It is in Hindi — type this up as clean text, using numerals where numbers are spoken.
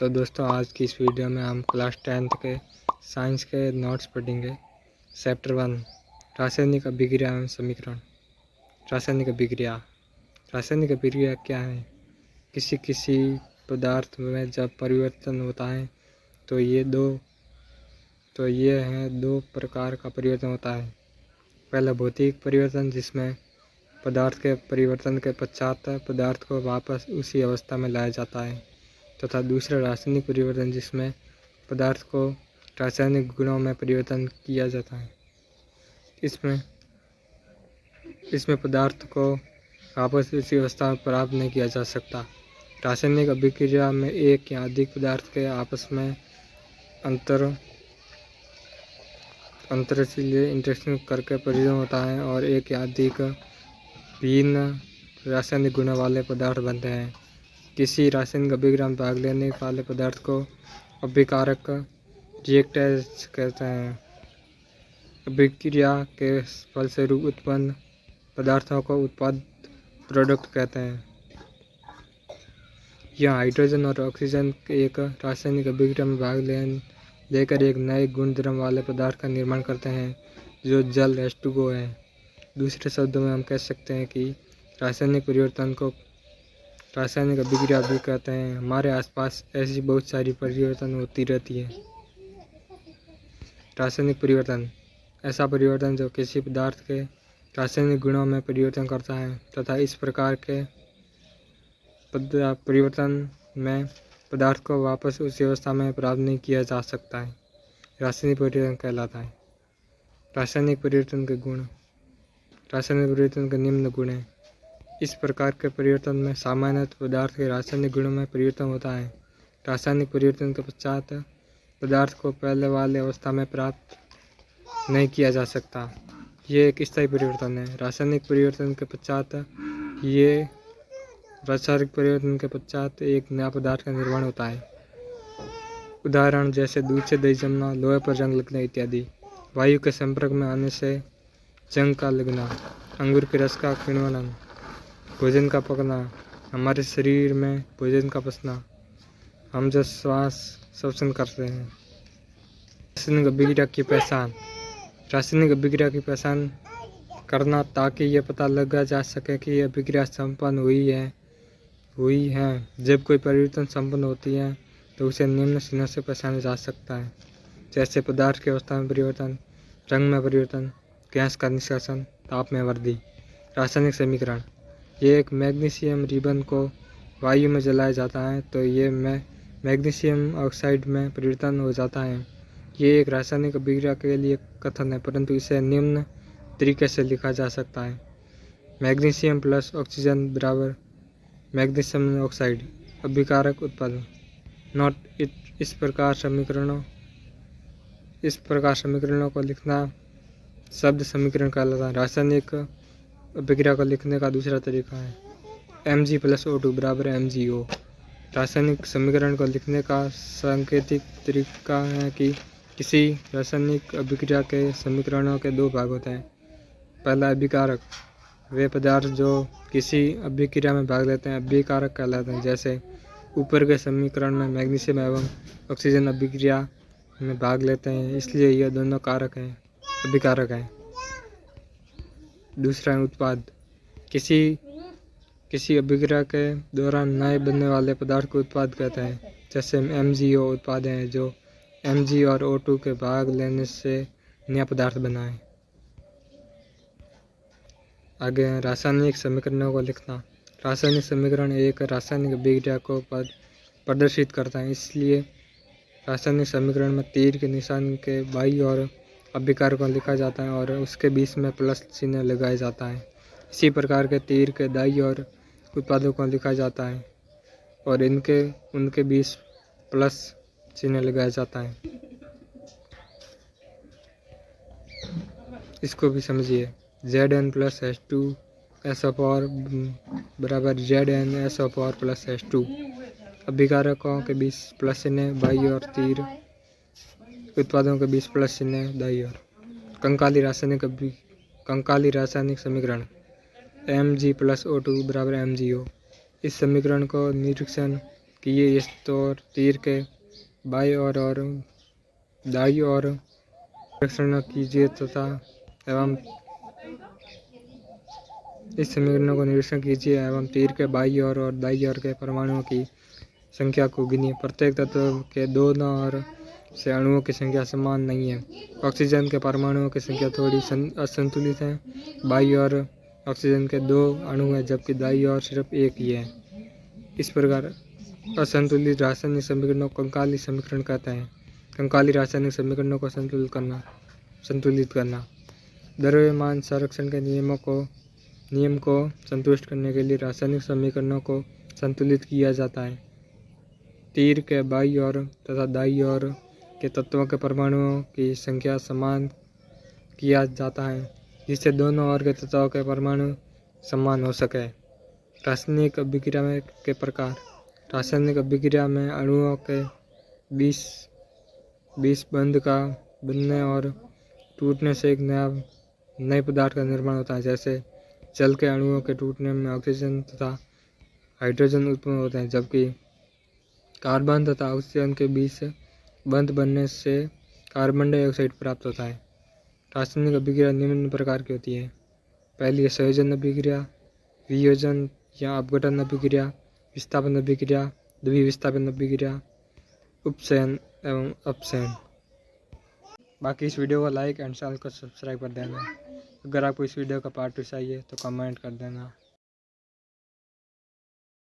तो दोस्तों, आज की इस वीडियो में हम क्लास 10th के साइंस के नोट्स पढ़ेंगे। चैप्टर 1, रासायनिक अभिक्रिया एवं समीकरण। रासायनिक अभिक्रिया। रासायनिक अभिक्रिया क्या है? किसी पदार्थ में जब परिवर्तन होता है तो ये दो प्रकार का परिवर्तन होता है। पहला भौतिक परिवर्तन, जिसमें पदार्थ के परिवर्तन के पश्चात पदार्थ को वापस उसी अवस्था में लाया जाता है, तथा दूसरा रासायनिक परिवर्तन, जिसमें पदार्थ को रासायनिक गुणों में परिवर्तन किया जाता है। इसमें पदार्थ को वापस उसी अवस्था में प्राप्त नहीं किया जा सकता। रासायनिक अभिक्रिया में एक या अधिक पदार्थ के आपस में अंतरशीलीय इंटरेक्शन करके परिवर्तन होता है और एक या अधिक भिन्न रासायनिक गुणों वाले पदार्थ बनते हैं। किसी रासायनिक अभिक्रिया में भाग लेने वाले पदार्थ को अभिकारक रिएक्टेंट्स कहते हैं। अभिक्रिया के फलस्वरूप उत्पन्न पदार्थों को उत्पाद प्रोडक्ट कहते हैं। यह हाइड्रोजन और ऑक्सीजन एक रासायनिक अभिक्रिया में भाग लेकर एक नए गुण द्रव्य वाले पदार्थ का निर्माण करते हैं, जो जल H2O है। दूसरे शब्दों में हम कह सकते हैं कि रासायनिक परिवर्तन को रासायनिक अभिक्रिया भी कहते हैं। हमारे आसपास ऐसी बहुत सारी परिवर्तन होती रहती है। रासायनिक परिवर्तन ऐसा परिवर्तन जो किसी पदार्थ के रासायनिक गुणों में परिवर्तन करता है, तथा इस प्रकार के परिवर्तन में पदार्थ को वापस उसी अवस्था में प्राप्त नहीं किया जा सकता है। रासायनिक परिवर्तन कहलाता है। रासायनिक परिवर्तन के गुण। रासायनिक परिवर्तन के निम्न गुण हैं। इस प्रकार के परिवर्तन में सामान्यतः पदार्थ के रासायनिक गुणों में परिवर्तन होता है। रासायनिक परिवर्तन के पश्चात पदार्थ को पहले वाली अवस्था में प्राप्त नहीं किया जा सकता। ये एक स्थायी परिवर्तन है। रासायनिक परिवर्तन के पश्चात एक नया पदार्थ का निर्माण होता है। उदाहरण जैसे दूध से दही जमना, लोहे पर जंग लगना इत्यादि। वायु के संपर्क में आने से जंग का लगना, अंगूर के रस का किण्वन, भोजन का पकना, हमारे शरीर में भोजन का पचना, हम जो श्वास श्वसन करते हैं। रासायनिक अभिक्रिया की पहचान। रासायनिक अभिक्रिया की पहचान करना ताकि यह पता लगा जा सके कि यह अभिक्रिया संपन्न हुई है। जब कोई परिवर्तन संपन्न होती है तो उसे निम्न चिन्हों से पहचाना जा सकता है, जैसे पदार्थ की अवस्था में परिवर्तन, रंग में परिवर्तन, गैस का निष्कासन, ताप में वृद्धि। रासायनिक समीकरण। ये एक मैग्नीशियम रिबन को वायु में जलाया जाता है तो ये मैग्नीशियम ऑक्साइड में परिवर्तन हो जाता है। ये एक रासायनिक अभिक्रिया के लिए कथन है, परंतु इसे निम्न तरीके से लिखा जा सकता है। मैग्नीशियम प्लस ऑक्सीजन बराबर मैग्नीशियम ऑक्साइड। अभिकारक उत्पादन। नोट: इस प्रकार समीकरणों को लिखना शब्द समीकरण कहलाता है। रासायनिक अभिक्रिया को लिखने का दूसरा तरीका है Mg + O2 बराबर MgO। रासायनिक समीकरण को लिखने का सांकेतिक तरीका है कि किसी रासायनिक अभिक्रिया के समीकरणों के दो भाग होते हैं। पहला अभिकारक, वे पदार्थ जो किसी अभिक्रिया में भाग लेते हैं अभिकारक कहलाते हैं। जैसे ऊपर के समीकरण में मैग्नीशियम एवं ऑक्सीजन अभिक्रिया में भाग लेते हैं, इसलिए यह दोनों अभिकारक हैं। दूसरा है उत्पाद। किसी अभिक्रिया के दौरान नए बनने वाले पदार्थ को उत्पाद कहते हैं। जैसे MgO उत्पाद हैं जो Mg और O2 के भाग लेने से नया पदार्थ बना है। आगे रासायनिक समीकरणों को लिखना। रासायनिक समीकरण एक रासायनिक अभिक्रिया को प्रदर्शित करता है, इसलिए रासायनिक समीकरण में तीर के निशान के बाईं ओर अभिकारक को लिखा जाता है और उसके बीच में प्लस चिन्ह लगाया जाता है। इसी प्रकार के तीर के दाईं ओर उत्पादों को लिखा जाता है और उनके बीच प्लस चिन्ह लगाया जाता है। इसको भी समझिए। Zn + H2SO4 बराबर ZnSO4 + H2। अभिकारकों के बीच प्लस चिन्ह बाईं ओर, तीर उत्पादों के बीच प्लस चिन्ह दाईं ओर। कंकाली रासायनिक समीकरण Mg + O2 बराबर MgO। इस समीकरण को निरीक्षण किए इस तो तीर के बाईं ओर और दाईं ओर निरीक्षण कीजिए तथा एवं इस समीकरणों को निरीक्षण कीजिए एवं तीर के बाईं ओर और दाईं ओर के परमाणुओं की संख्या को गिनिए। प्रत्येक तत्व के दोनों ओर से अणुओं की संख्या समान नहीं है। ऑक्सीजन के परमाणुओं की संख्या थोड़ी असंतुलित है। बाईं ओर ऑक्सीजन के 2 अणु हैं जबकि दाईं ओर सिर्फ एक ही है। इस प्रकार असंतुलित रासायनिक समीकरणों को कंकाली समीकरण कहते हैं। कंकाली रासायनिक समीकरणों को संतुलित करना द्रव्यमान संरक्षण के नियम को संतुष्ट करने के लिए रासायनिक समीकरणों को संतुलित किया जाता है। तीर के बाईं ओर तथा दाईं ओर के तत्वों के परमाणुओं की संख्या समान किया जाता है जिससे दोनों ओर के तत्वों के परमाणु समान हो सके। रासायनिक अभिक्रिया के प्रकार। रासायनिक अभिक्रिया में अणुओं के बीच बंध का बनने और टूटने से एक नए पदार्थ का निर्माण होता है। जैसे जल के अणुओं के टूटने में ऑक्सीजन तथा हाइड्रोजन उत्पन्न होते हैं, जबकि कार्बन तथा ऑक्सीजन के बीच बंध बनने से कार्बन डाइऑक्साइड प्राप्त होता है। रासायनिक अभिक्रिया निम्न प्रकार की होती है। पहली है संयोजन अभिक्रिया, वियोजन या अपघटन अभिक्रिया, विस्थापन अभिक्रिया, द्विविस्थापन अभिक्रिया, उपचयन एवं अपचयन। बाकी इस वीडियो को लाइक एंड चैनल को सब्सक्राइब कर देना। अगर आपको इस वीडियो का पार्ट 2 चाहिए तो कमेंट कर देना।